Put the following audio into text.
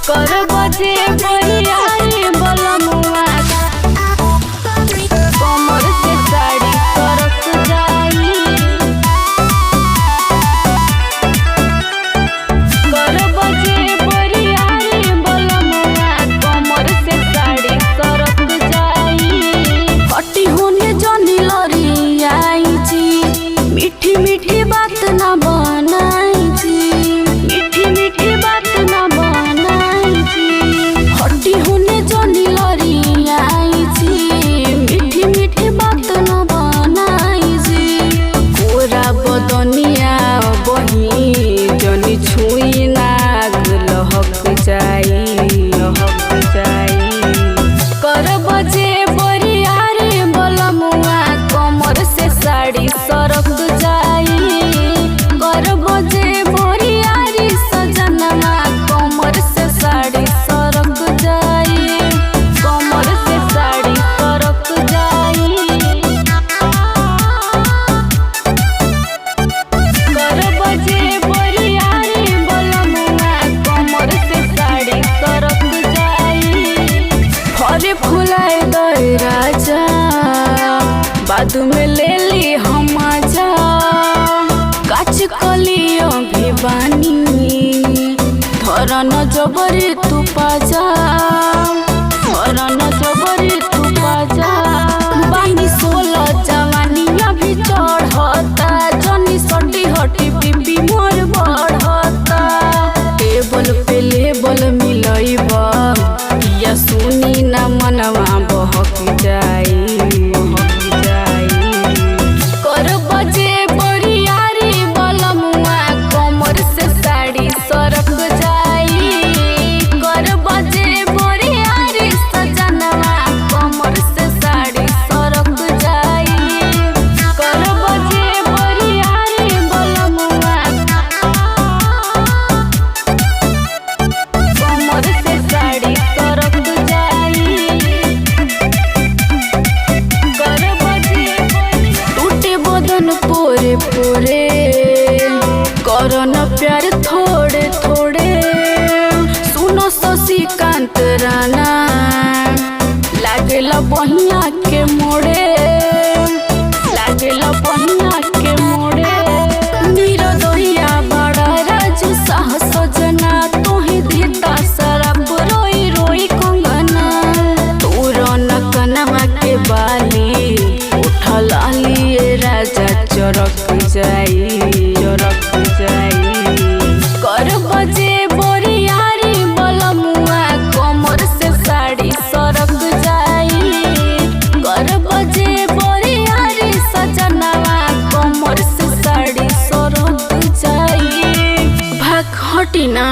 कर बजे बरियारी बलमुआ कमर से साड़ी सरक जाई। कर बजे बरियारी बलमुआ कमर से साड़ी सरक जाई। हटी होने जनी लरी आई जी, मीठी मीठी बात ना बनाई जी, मीठी मीठी बात ना बनाई जी। हटी होने जनी लरी आई जी, मीठी मीठी बात ना बनाई जी। कोरा बदनिया बही जनी छुई नाग लहक जाई, लहक जाई। कर बजे बरियारी बलमुआ कमर से साड़ी सरक जाई। कर बजे बरियारी सजनमा कमर से साड़ी सरक जाई, कमर से साड़ी सरक जाई। कर बजे बरियारी बलमुआ कमर से साड़ी सरक जाई। फरे फुलाए दे राजा बाद में ले ली हम आजा। काच कलियो भी बानी धरन जबरी तू पाजा, धरन जबरी तू पाजा। बानी 16 जवानी अभी चढ़ता, जनी सटी हटी बीबी मोर बढ़ता। टेबल पे लेबल मिलइबा या सुनी ना मनवा बहक जाई, बहक जाई। कर बजे बरियारी बलमुआ कमर से साड़ी सरक जाई। कर बजे बरियारी सजनवा कमर से साड़ी सरक जाई। कर बजे बरियारी बलमुआ कमर से साड़ी सरक जाई। कर बजे टूटे बदन पोरे पोरे करन प्यार थोड़े थोड़े। सुनो शशिकांत राणा लागेला बहिया के मोड़े, लागेला बहिया के मोड़े। निरदोहिया बड़ा राजू साहस जना तोहे देता शराब रोई रोई कंगना। तोरन कनवा के बाली उठल आलिए राजा चरक जाई, चरक जाई। कर बजे बरियारी बलमुआ कमर से साड़ी सरक जाई। कर बजे बरियारी सजनवा कमर से साड़ी सरक जाई। भाग हटी ना।